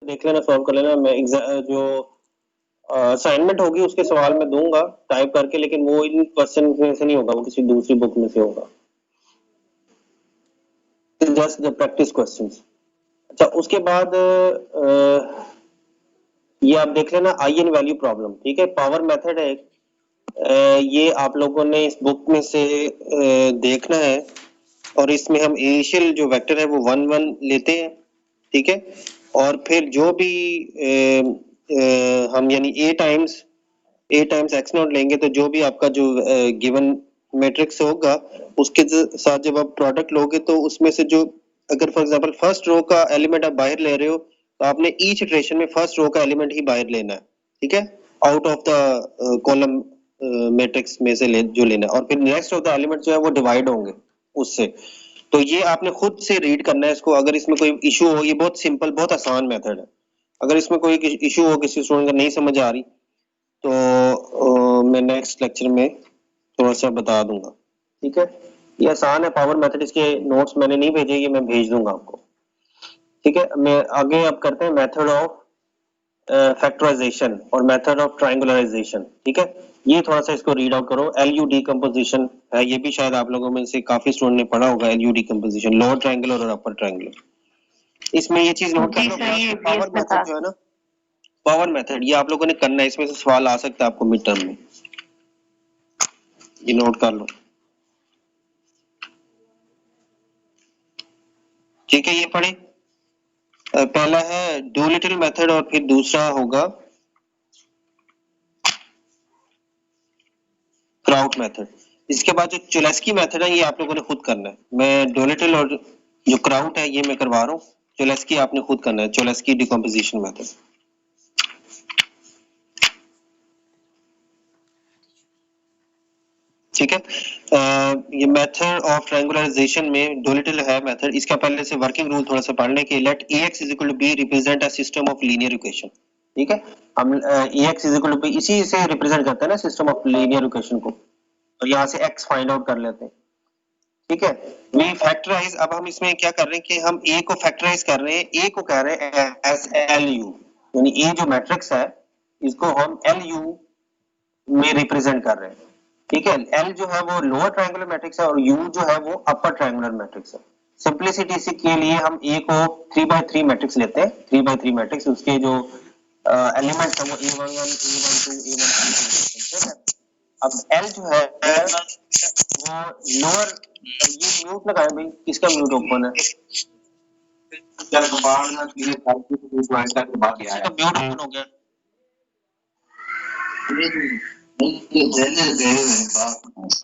देख लेना, सॉल्व कर लेना। मैं जो असाइनमेंट होगी उसके सवाल मैं दूंगा टाइप करके, लेकिन वो इन क्वेश्चन में से नहीं होगा, वो किसी दूसरी बुक में से होगा, जस्ट द प्रैक्टिस क्वेश्चंस। अच्छा, उसके बाद ये आप देख लेना आई एन वैल्यू प्रॉब्लम, ठीक है। पावर मेथड है ये आप लोगों ने इस बुक में से देखना है, और इसमें हम इनिशियल जो वेक्टर है वो 1 1 लेते हैं, ठीक है। और फिर जो भी हम यानी a टाइम्स x नॉट लेंगे, तो जो भी आपका जो गिवन मैट्रिक्स होगा उसके साथ जब आप प्रोडक्ट लोगे, तो उसमें से जो अगर फॉर एग्जांपल फर्स्ट रो का एलिमेंट आप बाहर ले रहे हो, तो आपने ईच इटरेशन में फर्स्ट रो का एलिमेंट ही बाहर लेना है, ठीक है, out of the column matrix में से जो लेना है, और फिर नेक्स्ट ऑफ द एलिमेंट जो है वो डिवाइड होंगे उससे। तो ये आपने खुद से रीड करना है इसको। अगर इसमें कोई इशू हो, ये बहुत सिंपल बहुत आसान मेथड है। अगर इसमें कोई इशू हो, किसी स्टूडेंट को नहीं समझ आ रही, तो मैं नेक्स्ट लेक्चर में थोड़ा सा बता दूंगा, ठीक है। ये आसान है पावर मेथड, इसके नोट्स मैंने नहीं भेजे, ये मैं भेज दूंगा आपको, ठीक है। मैं आगे अब करते हैं मेथड ऑफ फैक्टराइजेशन और मेथड ऑफ ट्रायंगुलराइजेशन, ठीक है। ये थोड़ा सा इसको रीड आउट करो। एलयू डिकम्पोजिशन है, ये भी शायद आप लोगों में से काफी स्टूडेंट ने पढ़ा होगा। एलयू डिकम्पोजिशन, लोअर ट्रायंगुलर और अपर ट्रायंगुलर। इसमें ये चीज नोट कर लो, पावर मेथड जो है ना, पावर मेथड ये आप लोगों ने करना है, इसमें से सवाल आ सकता है आपको मिड टर्म में, ये नोट कर लो, ठीक है। ये पढ़े, पहला है डूलिटल मेथड और फिर दूसरा होगा क्राउट मेथड। इसके बाद जो चोलेस्की मेथड है ये आप लोगों ने खुद करना है। मैं डोलिटल और जो क्राउट है ये मैं करवा रहा हूँ, चोलेस्की आपने खुद करना है, चोलेस्की डिकम्पोजिशन मेथड, ठीक है। ये मेथड ऑफ ट्रायंगुलराइजेशन में डोलिटल है मेथड। इसका पहले से वर्किंग रूल थोड़ा सा पढ़ लें कि let ax is equal to b represent a system of linear equation, ठीक है। हम ax is equal to b इसी से रिप्रेजेंट करते हैं ना सिस्टम ऑफ लीनियर इक्वेशन को, और यहाँ से x फाइंड आउट कर लेते हैं, ठीक है। वी फैक्टराइज, अब हम इसमें क्या कर रहे हैं कि हम a को फैक्टराइज कर रहे हैं, a को कह रहे हैं एस एल यू, यानी a जो मैट्रिक्स है इसको हम एल यू में रिप्रेजेंट कर रहे हैं, ठीक है। एल जो है वो लोअर ट्रायंगुलर मैट्रिक्स है और यू जो है वो अपर ट्रायंगुलर मैट्रिक्स है। सिंपलिसिटी के लिए हम ए को 3x3 मैट्रिक्स लेते हैं, 3x3 मैट्रिक्स, उसके जो एलिमेंट्स है वो a11 a12 a13, ठीक है। अब एल जो है वो लोअर, ये म्यूट लगाए भाई, किसका म्यूट ओपन है? चल बाहर ना सीधे करके तो ज्वाइन करके बात किया है, म्यूट ओपन हो गया।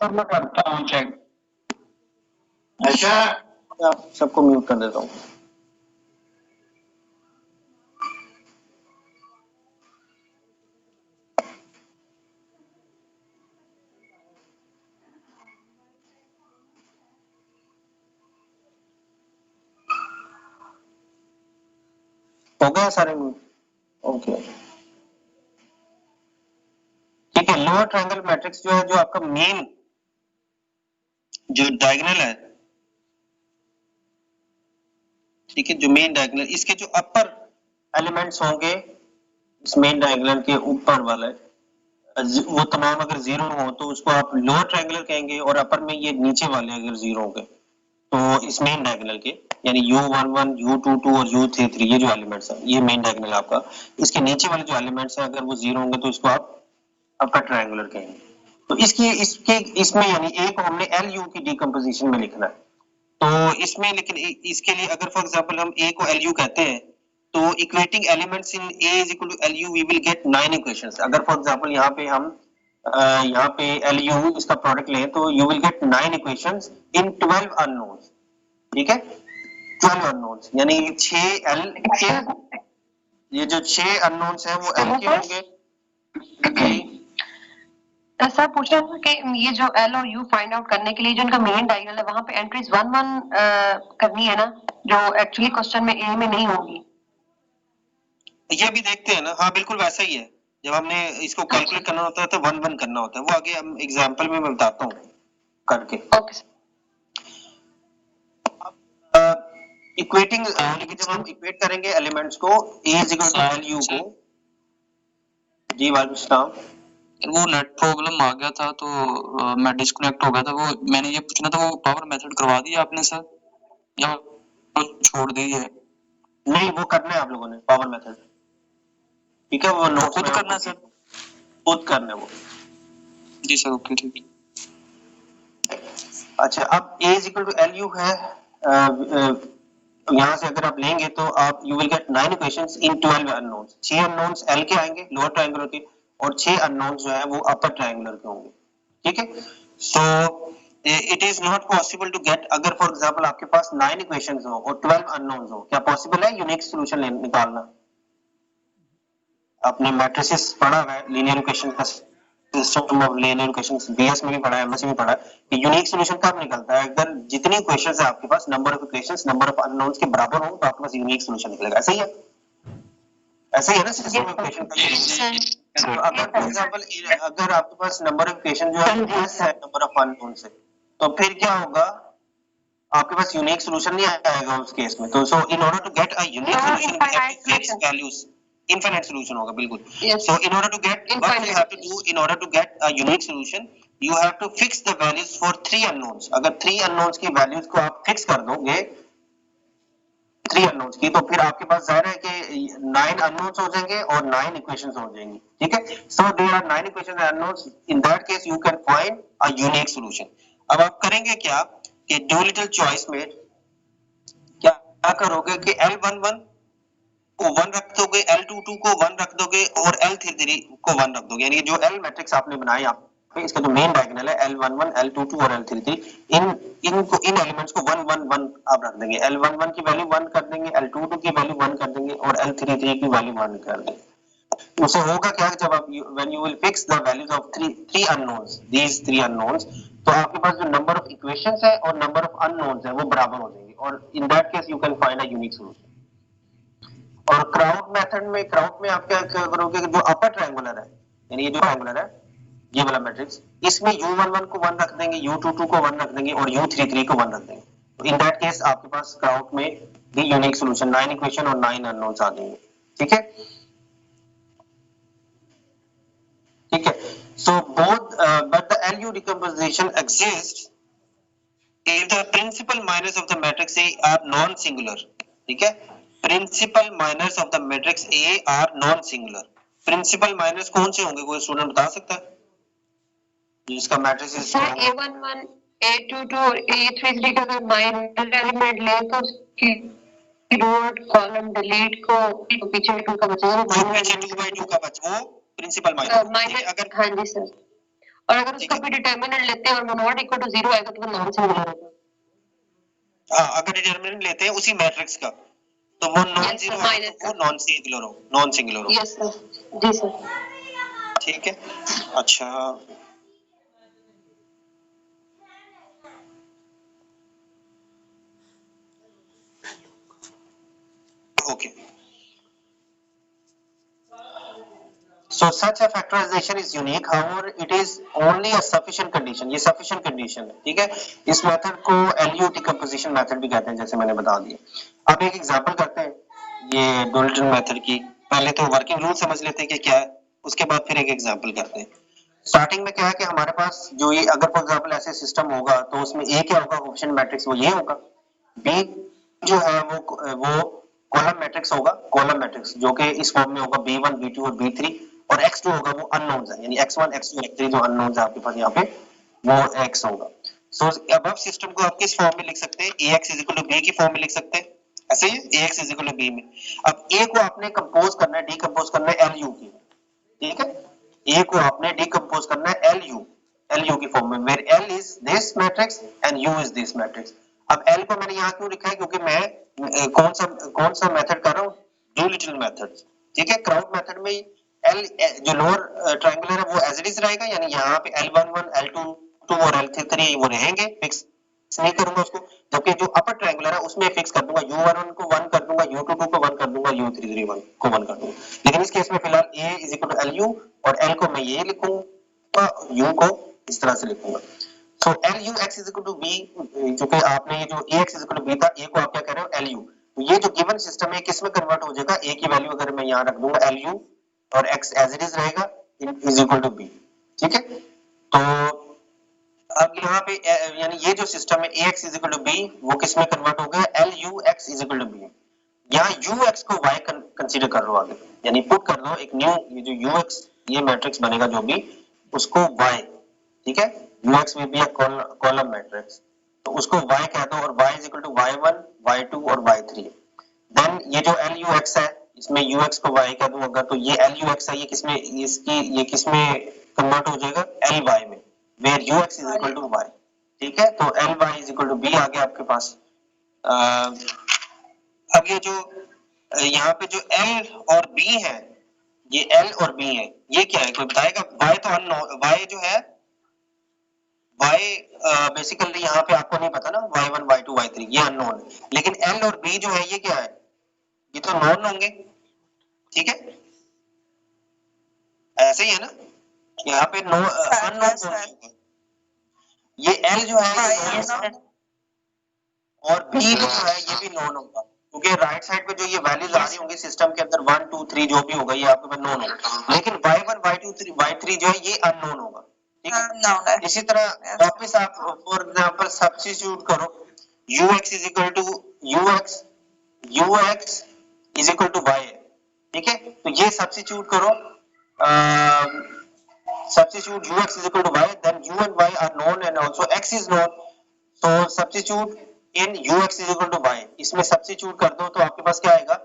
मैं करता हूं चेक। अच्छा, आप सबको म्यूट कर देता हूँ। हो गया सारे म्यूट? ओके, ठीक है। लोअर ट्रायंगल मैट्रिक्स जो है, जो आपका मेन जो डायगोनल है, ठीक है, जो मेन डायगोनल, इसके जो अपर एलिमेंट्स होंगे इस मेन डायगोनल के ऊपर वाले, वो तमाम अगर जीरो हो तो उसको आप लोअर ट्रायंगुलर कहेंगे, और अपर में ये नीचे वाले अगर जीरो होंगे तो इस मेन डायगोनल के, यानी U11 U22 और U33 ये जो एलिमेंट्स हैं ये मेन डायगोनल आपका, इसके नीचे वाले जो एलिमेंट्स हैं अगर वो जीरो होंगे तो इसको आप अपर ट्रायंगुलर कहेंगे। तो इसके इसमें यानी ए को हमने एल यू की डिकम्पोजिशन में लिखना है, तो इसमें लेकिन इसके लिए अगर फॉर एग्जांपल हम ए को एल यू कहते हैं, तो equating elements in A is equal to L U we will get 9 equations. अगर फॉर एग्जांपल यहाँ पे हम यहाँ पे एल यू इसका प्रोडक्ट लें तो you will get 9 equations in 12 unknowns, ठीक है, 12 अननोन्स, यानी 6 एल के, ये जो 6 अननोन्स हैं वो एल के होंगे। ऐसा पूछना था कि ये जो एल और यू फाइंड आउट करने के लिए जो इनका मेन डायगोनल है वहां पे एंट्रीज 1 1 करनी है ना, जो एक्चुअली क्वेश्चन में ए में नहीं होगी। ये भी देखते हैं ना, हाँ बिल्कुल वैसा ही है। जब हमने इसको कैलकुलेट करना होता है तो 1 1 करना होता है, वो आगे हम एग्जांपल में मैं बताता हूँ करके। ओके। इक्वेटिंग लेकिन जब हम इक्वेट करेंगे एलिमेंट्स को a is equal to L U को, जी वालेकुम सलाम, वो नेट प्रॉब्लम आ गया था तो मैं डिस्कनेक्ट हो गया था। वो मैंने ये पूछना था, वो पावर मेथड करवा दिया आपने सर या वो छोड़ दी है? नहीं वो करना है आप लोगों ने पावर मेथड, ठीक है, वो नोट्स खुद में करना सर, खुद करना है वो। जी सर, ओके ठीक है। अच्छा अब a is equal to L U है, यहाँ से अगर आप लेंगे तो आप you will get 9 equations in 12 unknowns. 6 unknowns l के आएंगे लोअर ट्रायंगुलर के और 6 अननोन्स जो है वो अपर ट्रायंगुलर के होंगे, ठीक है। So it is not possible to get, अगर फॉर एग्जांपल आपके पास 9 इक्वेशंस हो और 12 अननोन्स हो, क्या पॉसिबल है यूनिक सॉल्यूशन निकालना? आपने मैट्रिसेस पढ़ा है, लीनियर इक्वेशन का system of linear equations, BS में भी पढ़ा है, एमएससी में पढ़ा है कि यूनिक सॉल्यूशन कब निकलता है? अगर जितनी इक्वेशंस है आपके पास, number of equations number of unknowns के बराबर हो तो आपके पास यूनिक सॉल्यूशन निकलेगा। ऐसा ही है, ऐसा ही है ना सिस्टम ऑफ इक्वेशन का। तो अगर फॉर एग्जांपल अगर आपके पास नंबर ऑफ इक्वेशन जो है प्लस है नंबर ऑफ अननोन से, तो फिर क्या होगा? आपके पास यूनिक सॉल्यूशन नहीं आएगा उस केस में। तो so in order to get a unique solution we have to fix values, infinite solution होगा बिल्कुल। So in order to get what you have to do, in order to get a unique solution you have to fix the values for 3 unknowns. अगर 3 unknowns की values को आप fix कर दोगे, 3 unknowns की, तो फिर आपके पास जाहिर है कि 9 अननोन्स हो जाएंगे और 9 इक्वेशंस हो जाएंगी, ठीक है। So there are 9 equations and unknowns, in that case you can find a unique solution. अब आप करेंगे क्या कि डू लिटिल चॉइस में क्या करोगे कि L11 को 1 रख दोगे, L22 को 1 रख दोगे और L33 को 1 रख दोगे। यानी जो L मैट्रिक्स आपने बनाया यहाँ पे, इसका जो मेन डायगोनल है L11, L22 और L33, इन एलिमेंट्स को 1 1 1 आप रख देंगे। L11 की वैल्यू 1 कर देंगे, L22 की वैल्यू 1 कर देंगे और L33 की वैल्यू 1 कर देंगे। उससे होगा क्या, जब आप when you will fix the values of three unknowns, these 3 unknowns, तो आपके पास जो नंबर ऑफ इक्वेशंस है और नंबर ऑफ अननोन्स है वो बराबर हो जाएंगे और इन that case you can find a unique solution. और क्राउड मेथड में, क्राउड में आप क्या करोगे कि जो अपर ट्रायंगुलर है, यानी ये जो ट्रायंगुलर है ये वाला मैट्रिक्स, इसमें U11 को 1 रख देंगे, U22 को 1 रख देंगे और U33 को 1 रख देंगे। तो इन दैट केस आपके पास क्राउड में भी यूनिक सॉल्यूशन 9 इक्वेशन और 9 अननोन्स आ जाएंगे, ठीक है, ठीक है। So both but the LU decomposition exists if the principal minors of the matrix A are non-singular, ठीक है। Principal minors of the matrix A are non singular. Principal minors कौन से होंगे, कोई स्टूडेंट बता सकता है? जिसका मैट्रिक्स इज A11, A22 और A33 का अगर माइनर एलिमेंट ले तो उसकी रोड कॉलम डिलीट को पीछे 2 का बचेगा, तो पीछे 2/2 का बच वो प्रिंसिपल माइनर। अगर हाँ जी सर, और अगर उसका भी डिटरमिनेंट लेते हैं और वो नॉट इक्वल टू 0 आएगा तो वो नॉन सिंगुलर होगा। हां, अगर डिटरमिनेंट लेते हैं उसी मैट्रिक्स का तो वो नॉन जीरो आएगा, वो नॉन सिंगुलर हो, नॉन सिंगुलर हो। यस सर, जी सर, ठीक है। अच्छा okay, so such a factorization is unique, however it is only a sufficient condition, ये sufficient condition है, ठीक है। इस मेथड को LU decomposition मेथड भी कहते हैं, जैसे मैंने बता दिया। अब एक एग्जांपल करते हैं ये डोल्टन मेथड की। पहले तो वर्किंग रूल समझ लेते हैं कि क्या है, उसके बाद फिर एक एग्जांपल करते हैं। स्टार्टिंग में क्या है कि हमारे पास जो ये अगर फॉर एग्जांपल ऐसे सिस्टम होगा तो उसमें A क्या होगा, कोएफिशिएंट मैट्रिक्स वो ये होगा, B जो है वो कॉलम मैट्रिक्स होगा, कॉलम मैट्रिक्स जो कि इस फॉर्म में होगा B1 B2 और B3, और X2 होगा वो अननोन्स है, यानी X1 X2 X3 जो अननोन्स है आपके पास यहाँ पे वो X होगा। सो अबव सिस्टम को आप किस फॉर्म में लिख सकते हैं, AX B की फॉर्म में लिख सकते हैं, ऐसे ही AX B में। अब A को आपने कंपोज करना है, डिकंपोज करना है LU की, ठीक है। A को आपने डिकंपोज करना है LU की फॉर्म में, where L is this matrix and U is this matrix. अब L को मैंने यहाँ क्यों लिखा है, क्योंकि मैं कौन सा मेथड कर रहा हूँ, डूलिटल मेथड, ठीक है। क्राउड मेथड में L जो लोअर ट्रायंगुलर है वो एज इट इज रहेगा, यानी यहाँ पे L11 L22 और L33 वो रहेंगे, फिक्स नहीं करूंगा उसको, जबकि जो अपर ट्रायंगुलर है उसमें फिक्स कर दूंगा, U11 को 1 कर दूंगा, U22 को 1 कर दूंगा, U33 को 1 कर दूंगा। लेकिन इस केस में फिलहाल A is equal to LU और L को मैं ये लिखूंगा, U को इस तरह से लिखूंगा। तो LUX is equal to B, जो कि आपने ये जो AX is equal to B था, A को आप क्या कह रहे हो LU, तो ये जो गिवन सिस्टम है किस में कन्वर्ट हो जाएगा, A की वैल्यू अगर मैं यहाँ रख दूंगा LU और X एज इट इज रहेगा इज इक्वल टू B, ठीक है। तो अब यहाँ पे यानी ये जो सिस्टम है AX is equal to B वो किस में कन्वर्ट हो गया, LUX is equal to B। यहाँ UX को Y कंसीडर कर लो आगे, यानी पुट कर दो एक न्यू, ये जो UX ये मैट्रिक्स बनेगा जो भी, उसको Y, ठीक है, UX में भी एक कॉलम मैट्रिक्स, तो उसको Y कह दो और Y is equal to Y1, Y2 और Y3। देन ये जो LUX है इसमें UX को Y कह दूं अगर, तो ये LUX है ये किसमें, ये किसमें कन्वर्ट हो जाएगा, LY में, where UX is equal to Y, ठीक है। तो LY is equal to B आ गया आपके पास। अब ये जो यहाँ पे जो L और B है, ये L और B है, ये क्या है कोई बताएगा? Y तो अननोन, Y जो है Y बेसिकली यहाँ पे आपको नहीं पता ना, Y1, Y2, Y3 ये अननोन है, लेकिन L और B जो है ये क्या है, ये तो नोन होंगे, ठीक है, ऐसे ही है ना, यहाँ पे नो अननोन, ये L जो है ये नोन और B जो है ये भी नोन होगा, क्योंकि राइट साइड पे जो ये वैल्यूज आ रही होंगी सिस्टम के अंदर 1 2 3 जो भी होगा ये आपके पास नोन होगा, लेकिन Y1 Y2 Y3 जो है ये अननोन होगा, ठीक है। इसी तरह वापस आप फॉर एग्जांपल सब्स्टिट्यूट करो UX is equal to UX is equal to Y, ठीक है, तो ये सब्स्टिट्यूट करो, substitute UX is equal to Y, then U and Y are known and also X is known, so substitute in UX is equal to Y, इसमें substitute कर दो तो आपके पास क्या आएगा,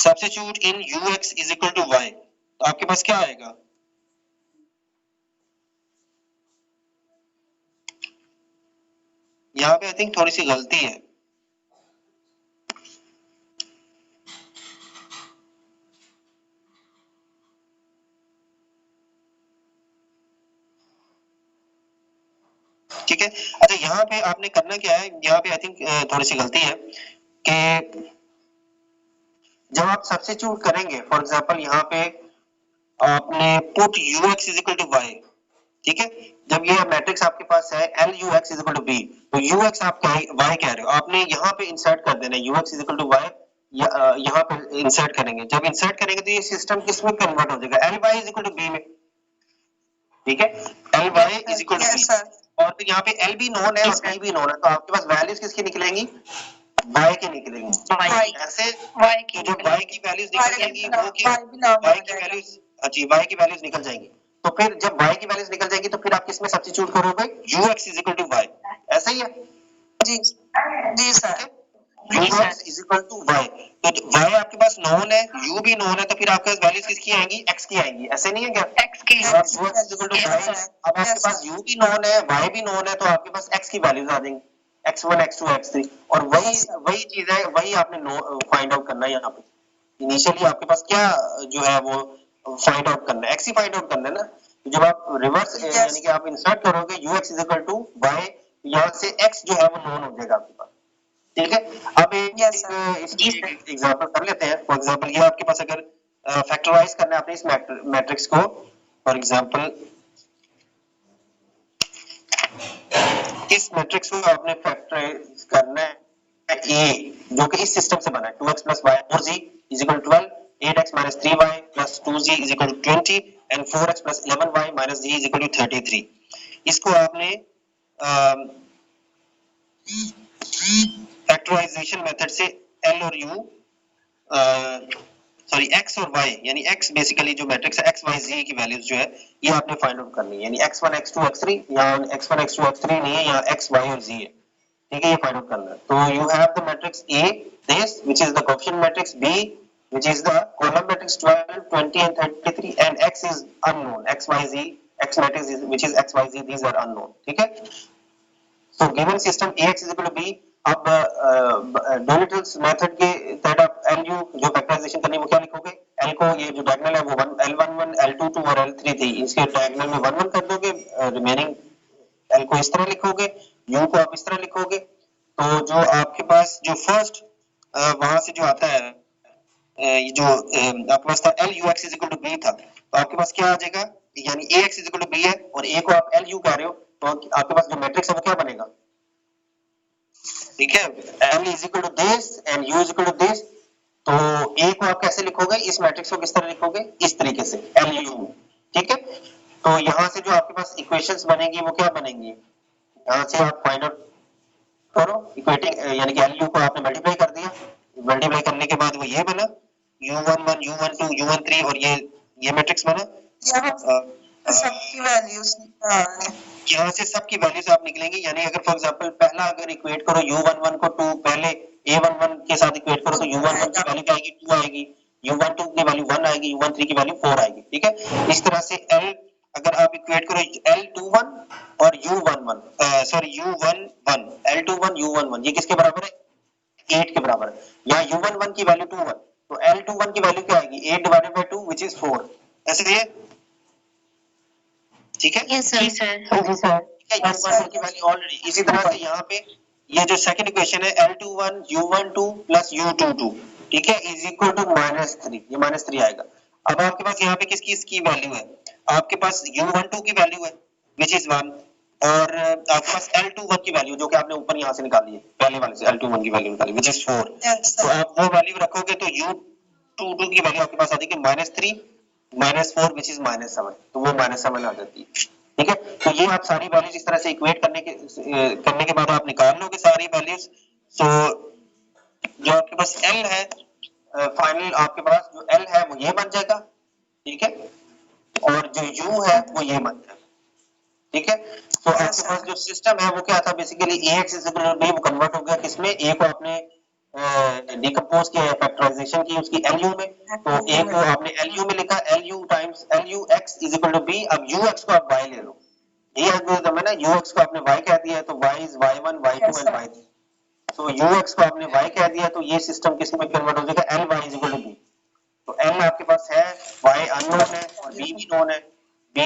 substitute in UX is equal to Y, तो आपके पास क्या आएगा, यहाँ पे आई थिंक थोड़ी सी गलती है, ठीक है। अच्छा यहाँ पे आपने करना क्या है, यहाँ पे आई थिंक थोड़ी सी गलती है कि जब आप सब्स्टिट्यूट करेंगे, फॉर एग्जांपल यहाँ पे आपने put UX is equal to Y, ठीक है, जब ये मैट्रिक्स आपके पास है LUX is equal to B, तो UX आप Y कह रहे हो, आपने यहाँ पे इंसर्ट कर देना UX is equal to Y, यहाँ पे इंसर्ट करेंगे, जब इंसर्ट करेंगे तो ये सिस्टम किसमें कन्वर्ट हो जाएगा, LY is equal to B में, ठीक है, LY is equal to B, और फिर यहाँ पे L भी नोन है और B भी नोन है, तो आपके पास वैल्यूज किसकी निकलेंगी, Y की निकलेंगी, ऐसे तो जब Y की वैल्यूज निकल जाएंगी वो की Y की वैल्यूज, अच्छी Y की वैल्यूज निकल जाएंगी, तो फिर जब Y की वैल्यूज निकल जाएगी तो फिर आप किसमें सब्स्टिट्यूट करोगे, UX is equal to Y, ऐसा ही है जी जी sir, UX is equal to Y, तो Y आपके पास नोन है, U भी नोन है, तो फिर आपके पास वैल्यूज किसकी आएंगी, X की आएंगी, ऐसे नहीं है क्या, X की, UX is equal to Y, अब आपके पास U भी नोन है, Y भी नोन है, तो आपके पास X की वैल्यूज आ जाएंगी, X1 X2 X3, और वही चीज है, वही आपने फाइंड आउट करना है, यहाँ पे इनिशियली आपके पास क्या जो है वो फाइंड आउट करना है, X ही फाइंड आउट करना है ना, तो जब आप रिवर्स यानी कि आप इंसर्ट करोगे UX is equal to Y, यहाँ से X जो है वो नोन हो जाएगा आपके पास, ठीक है। अब एक एग्जांपल कर लेते हैं, फॉर एग्जांपल ये आपके पास अगर फैक्टराइज करना है आपने इस मैट्रिक्स को, फॉर एग्जांपल इस मैट्रिक्स को आपने फैक्टराइज करना है A, जो कि इस सिस्टम से बना है 2x plus y 4z is equal to 12, 8x minus 3y plus 2z is equal to 20 and 4x plus 11y minus z is equal to 33। इसको आपने फैक्टराइजेशन मेथड से L और U सॉरी X और Y, यानी X basically जो matrix है X Y Z की values जो है ये आपने फाइंड आउट करनी है, यानी X1 X2 X3, यहाँ X1 X2 X3 नहीं है, यहाँ X Y और Z है, ठीक है, ये फाइंड आउट करना है। तो you have the matrix A this which is the coefficient matrix, B which is the column matrix 12 20 and 33, and X is unknown, X Y Z X matrix is, which is X Y Z, these are unknown, ठीक है। So given system AX is equal to B, अब डोनेटल्स method के तहत आप LU जो factorisation करनी है वो क्या लिखोगे, L को ये जो डायगोनल है वो L11 L22 और L33 थी, इसके डायगोनल में 1 1 कर दोगे, रिमेनिंग L को इस तरह लिखोगे, U को आप इस तरह लिखोगे, तो जो आपके पास जो फर्स्ट वहां से जो आता है ये जो आपके पास था L U X is equal to B था, तो आपके पास क्या आ जाएगा, यानी A X is equal to B है और ए को आप एल यू कह रहे हो, तो आपके पास जो मैट्रिक्स है वो क्या बनेगा, ठीक है, L is equal to this and U is equal to this. तो ए को आप कैसे लिखोगे, इस मैट्रिक्स को किस तरह लिखोगे, इस तरीके से एल यू, ठीक है। तो यहाँ से जो आपके पास इक्वेशंस बनेंगी वो क्या बनेंगी, यहाँ से आप फाइंड आउट करो इक्वेटिंग, यानी कि एल यू को आपने मल्टीप्लाई कर दिया, मल्टीप्लाई करने के बाद वो ये बना u11 u12 u13 और ये मैट्रिक्स बना। सबकी वैल्यूज निकालने, यहाँ से सबकी वैल्यूज आप निकलेंगी, यानी अगर फॉर एग्जांपल पहला अगर इक्वेट करो u11 को 2 पहले a11 के साथ इक्वेट करो तो u11 की वैल्यू क्या आएगी 2 आएगी, u12 की वैल्यू 1 आएगी, u13 की वैल्यू 4 आएगी, ठीक है। इस तरह से l अगर आप इक्वेट करो l21 और u11 sorry u11 l21 u11 ये किसके बराबर है 8 के बराबर है, यहाँ u11 की वैल्यू 21 तो l21 की वैल्यू क्या आएगी 8 डिवाइडेड बाय 2 व्हिच इज 4, ऐसे है, ठीक है। Yes sir. ठीक है, u11 की वैल्यू ऑलरेडी, इसी तरह से यहाँ पे ये जो सेकंड इक्वेशन है l21 u12 प्लस u22, ठीक है, इज इक्वल टू -3, ये -3 आएगा। अब आपके पास यहाँ पे किसकी इसकी वैल्यू है, आपके पास u12 की वैल्यू है व्हिच इज 1 और आपके पास l21 की वैल्यू जो कि आपने ऊपर यहाँ से निकाली है पहले वाले से l21 की वैल्यू निकाली व्हिच इज 4, तो आप वो वैल्यू रखोगे तो u22 की वैल्यू आपके पास आ जाएगी -3 -4 व्हिच इज -7, तो वो -7 आ जाती है, ठीक है। तो ये आप सारी वैल्यूज इस तरह से इक्वेट करने के बाद आप निकाल लोगे सारी वैल्यूज, तो जो आपके पास L है फाइनल आपके पास जो L है वो ये बन जाएगा, ठीक है, और जो U है वो ये बन जाएगा, ठीक है। तो आपके पास जो सिस्टम है वो क्या था basically ax is equal to b, वो कन्वर्ट हो गया किसमें, a को आपने डिकम्पोज किया फैक्टराइजेशन की उसकी lu में, तो a को आपने lu में लिखा lu times lu x is equal to b, अब ux को आप y ले लो, ये एल्गोरिथम है ना, ux को आपने y कह दिया है तो y is y1 y2 and y3, तो ux को आपने y कह दिया तो ये सिस्टम किस में कन्वर्ट हो जाएगा ly is equal to b, तो l आपके पास है, y अननोन है और b भी नोन है, b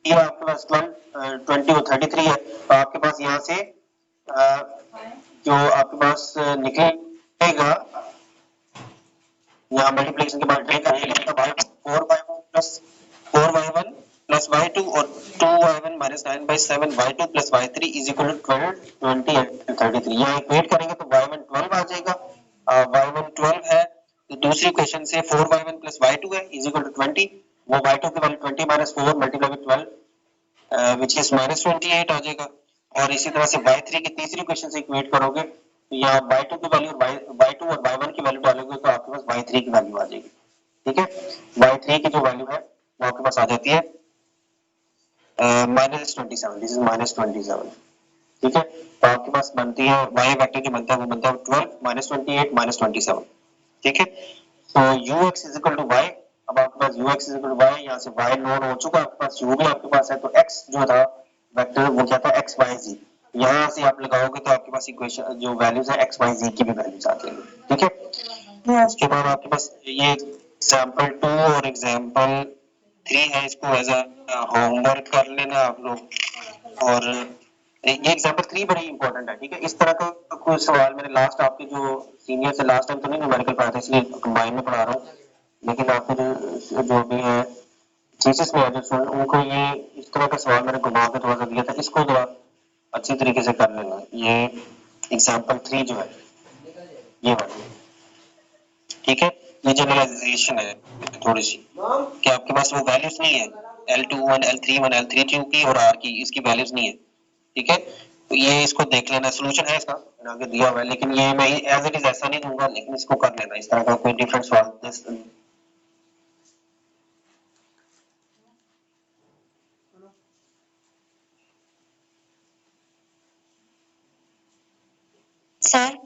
ये आपके पास 12 20 और 33 है, तो आपके पास यहाँ से जो आपके पास निकलेगा यहाँ मल्टीप्लिकेशन के बाद डेटा ये लिखा y 4y1 plus 4y1 plus y2 और 2y1 माइनस 9 by 7 y2 प्लस y3 is equal to 12 20 and 33, यहाँ इक्वेट करेंगे तो y1 12 आ जाएगा, y1 12 है, तो दूसरी क्वेश्चन से 4y1 प्लस y2 है इज इक्वल टू 20, वो y2 की value 20 minus 4 multiply with 12 which is -28 आ जाएगा, और इसी तरह से y3 की तीसरी क्वेश्चन से इक्वेट करोगे तो यहाँ y2 की वैल्यू y2 और y1 की वैल्यू डालोगे तो आपके पास y3 की वैल्यू आ जाएगी, ठीक है। y3 की जो वैल्यू है वो आपके पास आ जाती है -27, दिस इज -27, ठीक है। तो आपके पास बनती है y वेक्टर जो बनता है वो बनता है 12 -28 -27, ठीक है। तो ux is equal to y, अब आपके पास ux is equal to y, यहाँ से y नोन हो चुका, आपके पास u भी आपके पास है, तो x जो था वेक्टर वो क्या था x y z, यहाँ से आप लगाओगे तो आपके पास इक्वेशन जो वैल्यूज है x y z की भी वैल्यूज आ जाएंगी, ठीक है। उसके बाद आपके पास ये एग्जांपल 2 और एग्जांपल 3 है, इसको एज अ होमवर्क कर लेना आप लोग, और ये एग्जांपल 3 बड़ी इंपॉर्टेंट है, ठीक है। इस तरह का कोई सवाल मैंने लास्ट आपके जो सीनियर से लास्ट टाइम तो नहीं न्यूमेरिकल पढ़ा था इसलिए कंबाइन में पढ़ा रहा हूँ, लेकिन आपके जो भी है थीसिस में जो स्टूडेंट उनको ये इस तरह का सवाल मैंने घुमा के थोड़ा सा दिया था, इसको थोड़ा अच्छी तरीके से कर लेना, ये एग्जांपल 3 जो है ये वाली, ठीक है। ये जनरलाइजेशन है थोड़ी सी कि आपके पास वो वैल्यूज नहीं है L21 L31 L32 की और R की, इसकी वैल्यूज नहीं है, ठीक है। तो ये इसको देख लेना, सॉल्यूशन है इसका मैंने आगे दिया हुआ है, लेकिन ये मैं एज इट इज ऐसा नहीं दूंगा, लेकिन इसको कर लेना इस तरह का कोई डिफरेंट सवाल। सर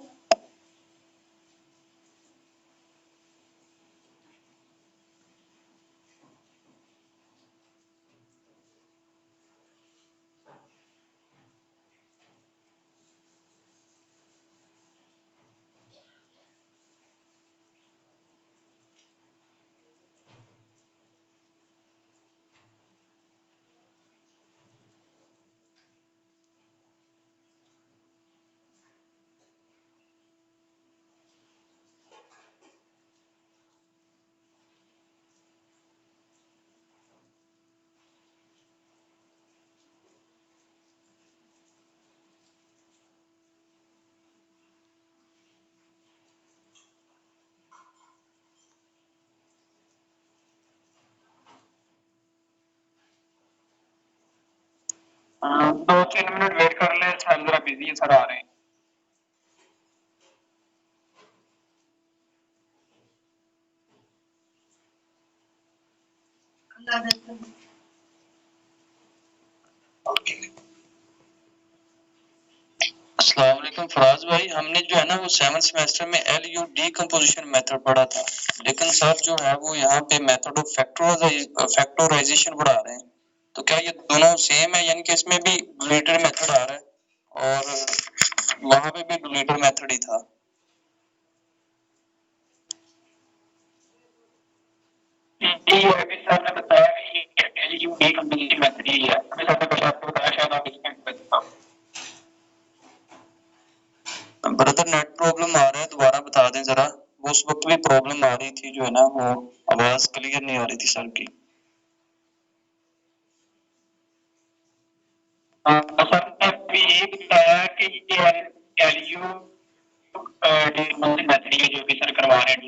2-3 मिनट वेट कर ले, सर जरा बिजी है, सर आ रहे हैं। अस्सलाम वालेकुम फराज भाई, हमने जो है ना वो 7th सेमेस्टर में LU डीकंपोजिशन मेथड पढ़ा था, लेकिन सर जो है वो यहाँ पे मेथड ऑफ फैक्टराइजेशन पढ़ा रहे हैं। तो क्या ये दोनों सेम है, यानी कि इसमें भी डिलीटेड मेथड आ रहा है और वहां पे भी डिलीटेड मेथड ही था? जी अभी सर ने बताया कि ये LU डीकंपोजिशन मेथड ही है। अभी सर ने कुछ आपको बताया, शायद आप इसमें ब्रदर नेट प्रॉब्लम आ रहा है, दोबारा बता दें जरा। वो उस वक्त भी प्रॉब्लम आ रही थी, जो है ना वो आवाज क्लियर नहीं आ रही थी सर की। सर ने अभी ये बताया कि ये LU डीकंपोजिशन मेथड ही है जो भी सर करवा रहे हैं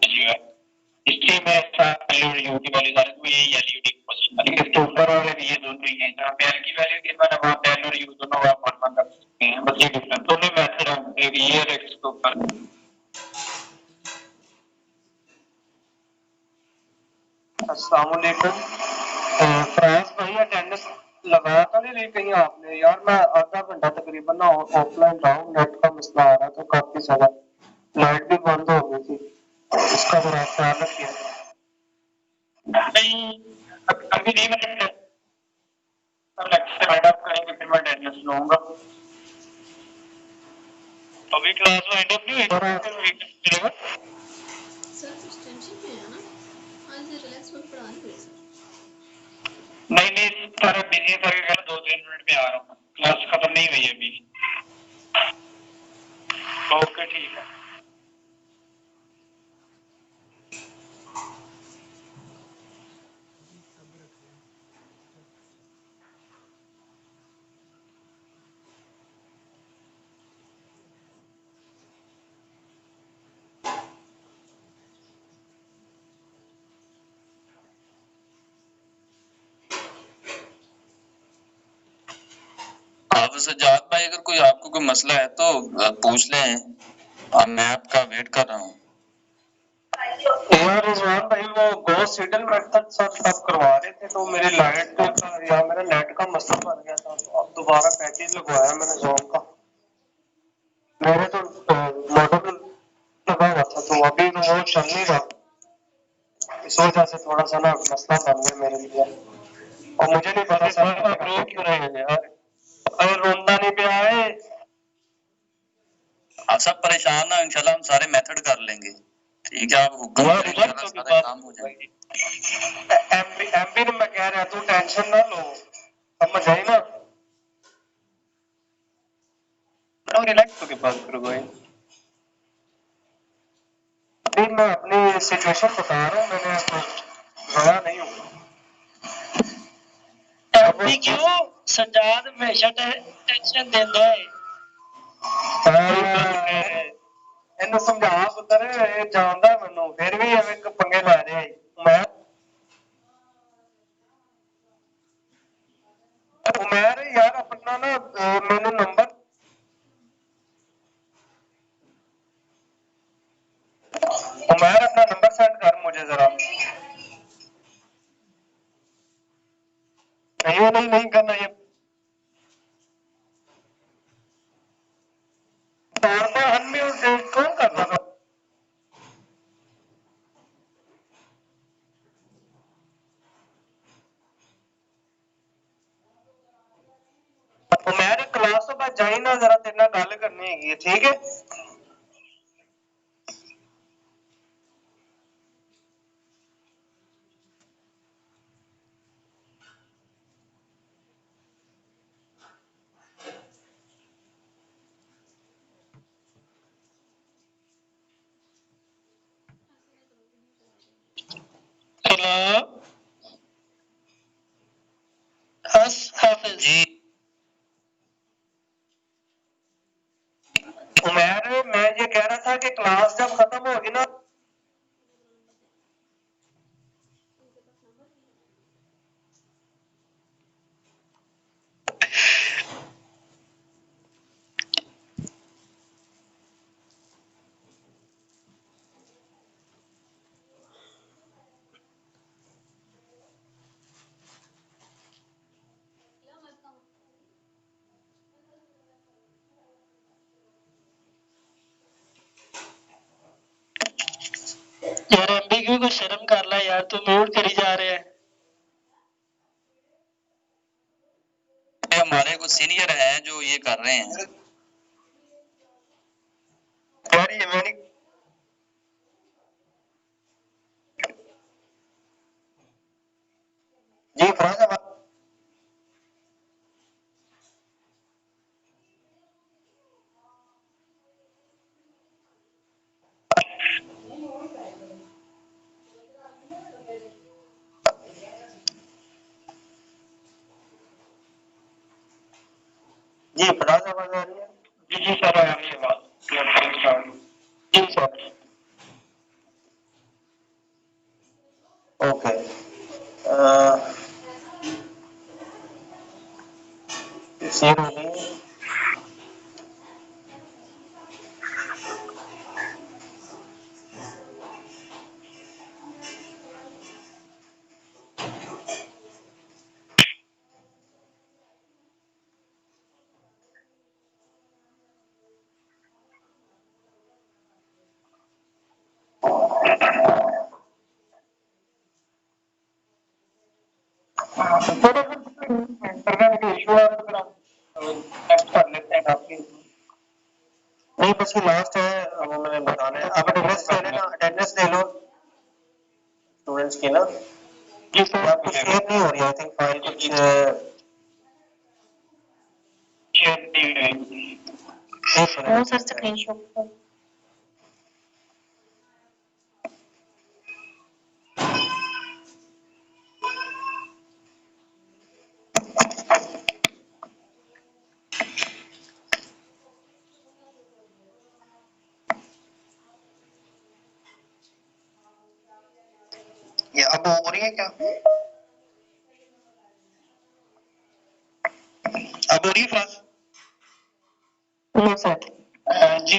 जो है। हिस्ट्री में LU की वैल्यू डालें तो यही LU डीकंपोजिशन मेथड है। इसके ऊपर वाले भी ये दोनों ही हैं, जहाँ पे L की वैल्यू गिवन है वहाँ पे L और U दोनों आप मान रख सकते हैं, बस ये डिफरेंस दोनों मेथड हैं, एक ये और एक इसके ऊपर। अस्सलाम वालेकुम। फराज भाई अटेंडेंस लगाया था नहीं कहीं आपने? यार मैं आधा घंटा तकरीबन ना ऑफलाइन रहा हूँ, नेट का मसला आ रहा था काफी ज्यादा, लाइट भी बंद हो गई थी, इसका थोड़ा ख्याल रखिए। नहीं अभी नहीं, मैं लेक्चर वाइंड अप करेंगे फिर मैं अटेंडेंस लूंगा। अभी क्लास वाइंड अप नहीं हुई फिर सर कुछ टेंशन में है ना, आज रिलैक्स होकर पढ़ा नहीं रहे सर। नहीं सर बिजी सर के 2-3 मिनट में आ रहा हूँ, क्लास खत्म नहीं हुई अभी। ओके ठीक है। आप सज्जाद भाई, अगर कोई आपको कोई मसला है तो पूछ लें, मैं आपका वेट कर रहा हूँ। यार रिजवान भाई वो गॉस सीडल मेथड सब करवा रहे थे, तो मेरी लाइट या मेरा नेट का मसला बन गया था, तो अब दोबारा पैकेज लगवाया मैंने जॉब का। मेरे तो मॉडल लगा हुआ था, तो अभी तो वो चल नहीं रहा, इस वजह से थोड़ा सा ना मसला बन गया मेरे लिए। और मुझे नहीं पता सर आप रो क्यों रहे हैं यार? अरे रोंदा नहीं पे आए। आप सब परेशान ना, इंशाल्लाह हम सारे मेथड कर लेंगे, ठीक है? आप हुक्म करें, इंशाल्लाह सारे काम हो जाएंगे। एमपी ने मैं कह रहा तू टेंशन ना लो, समझ आई ना? रिलैक्स होके बात करो भाई। अभी मैं अपनी सिचुएशन बता रहा हूँ, मैंने रोया नहीं हूँ। एमपी क्यों? सज्जाद हमेशा टेंशन देता है। ਇਹਨੂੰ ਸਮਝਾ ਪੁੱਤਰ, ਇਹ ਜਾਣਦਾ ਮੈਨੂੰ, ਫਿਰ ਵੀ ਐਵੇਂ ਪੰਗੇ ਲੈ ਰਿਹਾ ਮੈਂ ਉਮਰ यार अपना ना मैंने नंबर उमर अपना नंबर सेंड कर मुझे जरा। नहीं करना ये अनम्यूट कौन करता था? उमर क्लास तो बाद जाई ना, जरा तेरे नाल गल करनी हैगी, ठीक है? हेलो हाफिज जी। उमर मैं ये कह रहा था कि क्लास जब खत्म होगी ना, यार एमबीक्यू को शर्म कर ला यार, तू म्यूट करी जा रहे हैं। हमारे कुछ सीनियर हैं जो ये कर रहे हैं। यार ये मैंने जी फराज साहब जी फराज आवाज आ रही है? जी सर, आ रही है बात। जी सर। ओके शेयर हो गई है। नेक्स्ट कर लेते हैं काफी। नहीं बस ये लास्ट है, वो मैंने बताना है। आप अटेंडेंस ले लेना, अटेंडेंस ले लो स्टूडेंट्स की ना। जी सर, आपको शेयर नहीं हो रही, आई थिंक फाइल कुछ शेयर दी गई। No sir screenshot. ये अब हो रही है क्या? अब हो रही है फ्रांस? No sir. जी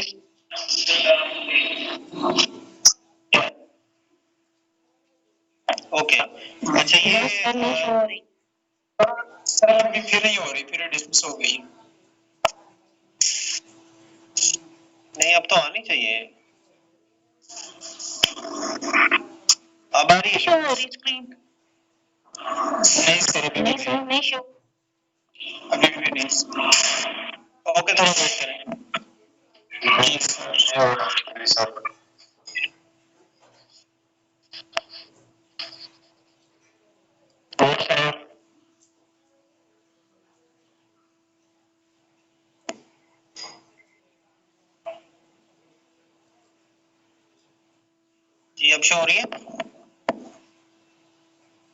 ओके अच्छा ये सर नहीं शो हो रही। सर अभी फिर नहीं हो रही, फिर डिस्मिस हो गई। नहीं अब तो आनी चाहिए। अब आ रही है? शो हो रही स्क्रीन। नहीं सर अभी नहीं सर नहीं शो। अभी भी नहीं। ओके थोड़ा वेट करें। जी सर। जी अब शो हो रही है?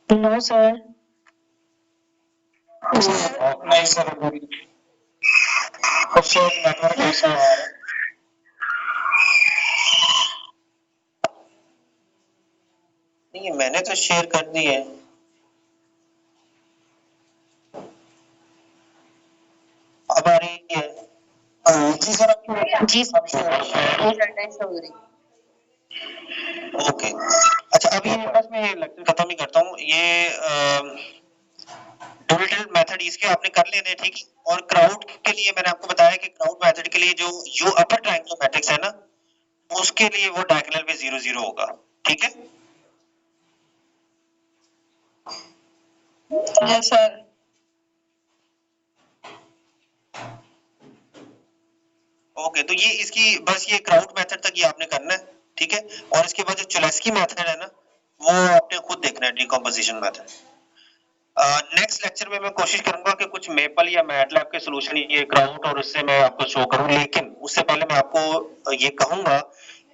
No sir. नहीं सर अभी कुछ नेटवर्क इशू आ रहा है। नहीं मैंने तो शेयर कर दी है। अब आ रही है? जी सर जी अब शो हो रही है। शो हो रही। ओके अच्छा अभी बस मैं ये लेक्चर खत्म ही करता हूँ। ये डोनेटेड मेथड इसके आपने कर लेने ठीक है। और क्राउड के लिए मैंने आपको बताया कि क्राउड मेथड के लिए जो यू अपर ट्रायंगुलर मैट्रिक्स है ना, उसके लिए वो डायगोनल पे 0 0 होगा। ठीक है? Yes sir. ओके तो ये इसकी बस ये क्राउड मेथड तक ये आपने करना है। ठीक है? और इसके बाद जो चुलेस्की मेथड है ना, वो आपने खुद देखना है, डिकम्पोजिशन मेथड। नेक्स्ट लेक्चर में मैं कोशिश करूंगा कि कुछ मेपल या मैटलैब के सॉल्यूशन ये क्राउड और उससे मैं आपको शो करूं, लेकिन उससे पहले मैं आपको ये कहूंगा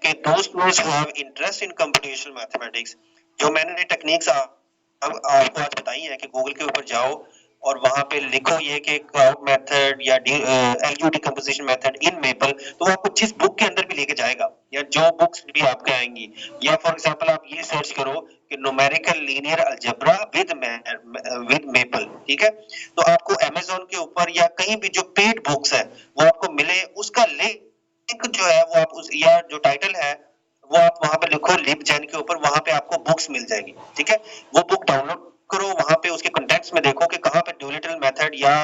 कि दोस्त students who have interest in computational mathematics, जो मैंने टेक्निक्स अब आपको आज बताई है कि गूगल के ऊपर जाओ और वहां पे लिखो ये कि क्राउड मेथड या LU decomposition method in Maple, तो वो आपको जिस बुक के अंदर भी लेके जाएगा या जो बुक्स भी आपके आएंगी, या फॉर एग्जांपल आप ये सर्च करो कि numerical linear algebra with maple, ठीक है? तो आपको अमेज़न के ऊपर या कहीं भी जो पेड बुक्स है वो आपको मिले, उसका लिंक जो है वो आप उस या जो टाइटल है वो आप वहां पे लिखो लिबजेन के ऊपर, वहां पे आपको बुक्स मिल जाएगी। ठीक है? वो बुक डाउनलोड करो, वहां पे उसके कंटेंट्स में देखो कि कहां पे डुअलिटल मेथड या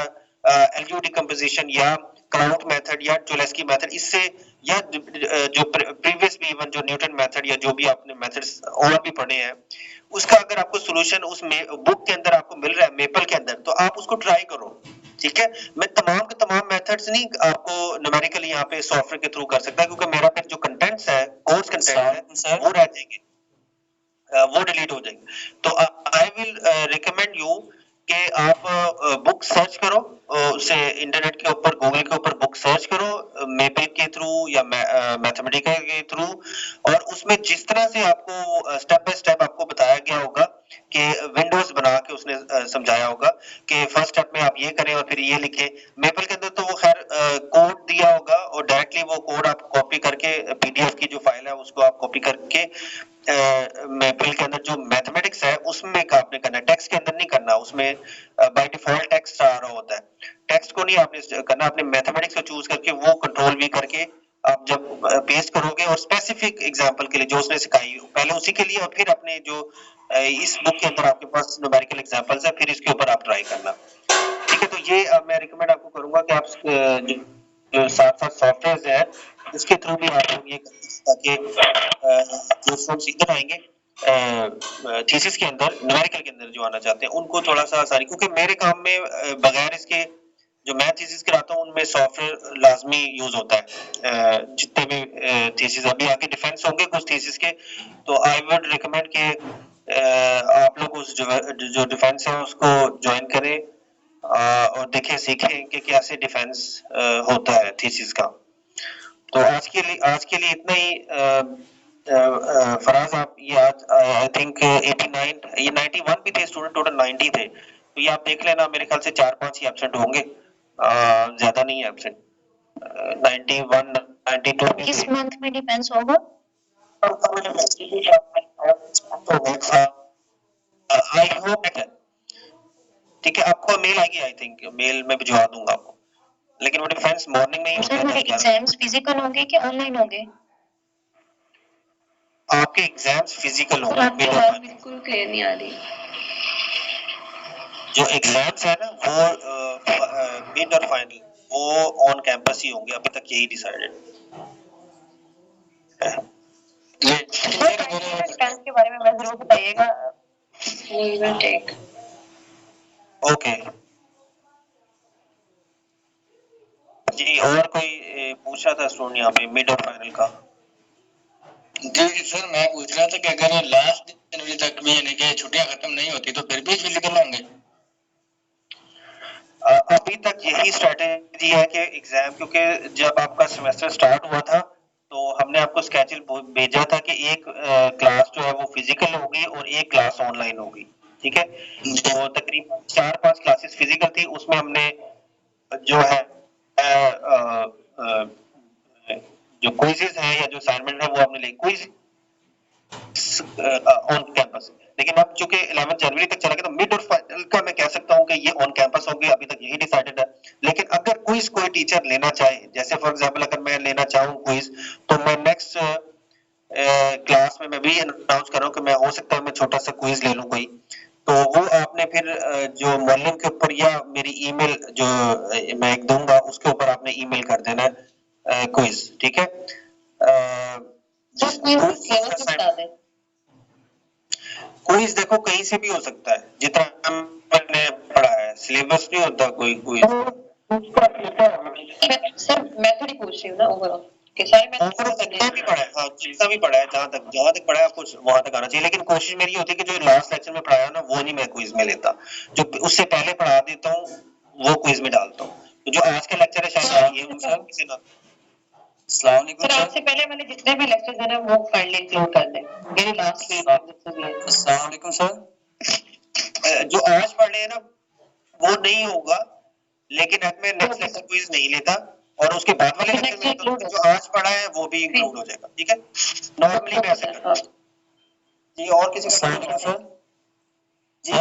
एलयू डिकम्पोजिशन या क्लाउड मेथड या जोलेस्की मेथड, इससे या जो प्रीवियस भी इवन जो न्यूटन मेथड या जो भी आपने मेथड्स और भी पढ़े हैं, उसका अगर आपको सॉल्यूशन उस बुक के अंदर आपको मिल रहा है मेपल के अंदर, तो आप उसको ट्राई करो। ठीक है, मैं तमाम के तमाम मेथड्स नहीं आपको न्यूमेरिकली यहाँ पे सॉफ्टवेयर के थ्रू कर सकता, क्योंकि मेरा फिर जो कंटेंट्स है, कोर्स कंटेंट है, वो रह जाएंगे, वो डिलीट हो जाएंगे। तो आई विल रिकमेंड यू कि आप बुक सर्च करो, उसे इंटरनेट के ऊपर गूगल के ऊपर बुक सर्च करो मेपल के थ्रू या मैथमेटिका के थ्रू, और उसमें जिस तरह से आपको स्टेप बाय स्टेप आपको बताया गया होगा कि विंडोज बना के उसने समझाया होगा कि फर्स्ट स्टेप में आप ये करें और फिर ये लिखें। मेपल के अंदर तो वो खैर कोड दिया होगा और डायरेक्टली वो कोड आप कॉपी करके पीडीएफ की जो फाइल है उसको आप कॉपी करके मेपल के अंदर जो मैथमेटिक्स है उसमें आपने करना है, टेक्स्ट के अंदर नहीं करना। उसमें बाय डिफॉल्ट टेक्स्ट आ रहा होता है, टेक्स्ट को नहीं आपने करना, आपने मैथमेटिक्स को चूज करके वो कंट्रोल भी करके आप जब पेस्ट करोगे और स्पेसिफिक एग्जांपल के लिए जो उसने सिखाई पहले उसी के लिए, और फिर अपने जो इस बुक के अंदर आपके पास न्यूमेरिकल एग्जांपल्स है, फिर इसके ऊपर आप ट्राई करना। ठीक है, तो ये मैं रिकमेंड आपको करूंगा कि आप जो साथ साथ सॉफ्टवेयर है इसके थ्रू भी आप लोग ये, ताकि जो स्टूडेंट्स इधर आएंगे थीसिस के अंदर न्यूमेरिकल के अंदर जो आना चाहते हैं उनको थोड़ा सा आसानी, क्योंकि मेरे काम में बगैर इसके जो मैं थीसिस कराता हूँ उनमें सॉफ्टवेयर लाजमी यूज होता है। जितने भी थीसिस अभी आके डिफेंस होंगे कुछ थीसिस के, तो आई वुड रिकमेंड कि आप लोग उस जो डिफेंस है उसको ज्वाइन करें और देखें सीखें कि कैसे डिफेंस होता है थीसिस का। तो आज के लिए इतना ही। फराज आप ये आज आई थिंक 89 ये 91 भी थे स्टूडेंट, टोटल 90 थे, तो ये आप देख लेना, मेरे ख्याल से 4-5 ही एब्सेंट होंगे, ज्यादा नहीं है एब्सेंट। 91 92 भी किस थे। मंथ में डिफेंस होगा? आई होप, ठीक है, आपको मेल आएगी, आई थिंक मेल में भिजवा दूंगा आपको, लेकिन वो डिफेंस मॉर्निंग में ही होता सर है। मेरे एग्जाम्स फिजिकल होंगे कि ऑनलाइन होंगे? आपके एग्जाम्स फिजिकल सर होंगे, आपकी आवाज बिल्कुल क्लियर नहीं आ रही। जो एग्जाम्स है ना वो मिड और फाइनल वो ऑन कैंपस ही होंगे, अभी तक यही डिसाइडेड है। डिफेंस के बारे में मैं जरूर बताइएगा। We will take. ओके जी, और कोई पूछ रहा था स्टूडेंट यहाँ पे मिड और फाइनल का? जी सर, मैं पूछ रहा था कि अगर लास्ट जनवरी तक भी यानी कि छुट्टियां खत्म नहीं होती तो फिर भी फिजिकल होंगे? अभी तक यही स्ट्रेटेजी है कि एग्जाम, क्योंकि जब आपका सेमेस्टर स्टार्ट हुआ था तो हमने आपको स्केड्यूल भेजा था कि एक क्लास जो है वो फिजिकल होगी और एक क्लास ऑनलाइन होगी। ठीक है, तो तकरीबन 4-5 क्लासेस फिजिकल थी, उसमें हमने जो है जो क्विज़ेस हैं या जो असाइनमेंट है वो आपने ले क्विज ऑन कैंपस, लेकिन अब चूंकि 11 जनवरी तक चला गया तो मिड और फाइनल का मैं कह सकता हूं कि ये ऑन कैंपस होगी, अभी तक यही डिसाइडेड है। लेकिन अगर क्विज कोई टीचर लेना चाहे, जैसे फॉर एग्जांपल अगर मैं लेना चाहूं क्विज, तो मैं नेक्स्ट क्लास में मैं भी अनाउंस कर रहा हूं कि मैं हो सकता है मैं छोटा सा क्विज ले लूं कोई, तो वो आपने फिर जो मॉर्निंग के ऊपर या मेरी ईमेल जो मैं एक दूंगा उसके ऊपर आपने ईमेल कर देना है क्विज। ठीक है, क्विज देखो कहीं से भी हो सकता है, जितना मैंने पढ़ा है सिलेबस नहीं होता कोई क्विज। सर मेथड ही पूछ रही हूँ ना ओवरऑल कि सारे जितना भी पढ़ा है, हाँ जितना भी पढ़ा है, जहाँ तक पढ़ा है आपको वहां तक आना चाहिए, लेकिन कोशिश मेरी होती है कि जो लास्ट लेक्चर में पढ़ाया ना वो नहीं मैं क्विज में लेता, जो उससे पहले पढ़ा देता हूँ वो क्विज में डालता हूँ। तो जो आज का लेक्चर है शायद ये किसी ना अस्सलाम वालेकुम सर आपसे पहले मैंने जितने भी लेक्चर्स हैं ना वो फाइनली इंक्लूड कर दें, मेरी लास्ट वीक अस्सलाम वालेकुम सर। जो आज पढ़ रहे हैं ना वो नहीं होगा, लेकिन अब मैं नेक्स्ट लेक्चर क्विज नहीं लेता और उसके बाद वाले लेक्चर में जो आज पढ़ा है वो भी इंक्लूड हो जाएगा। ठीक है, नॉर्मली मैं ऐसे करता हूं जी। और किसी का सर जी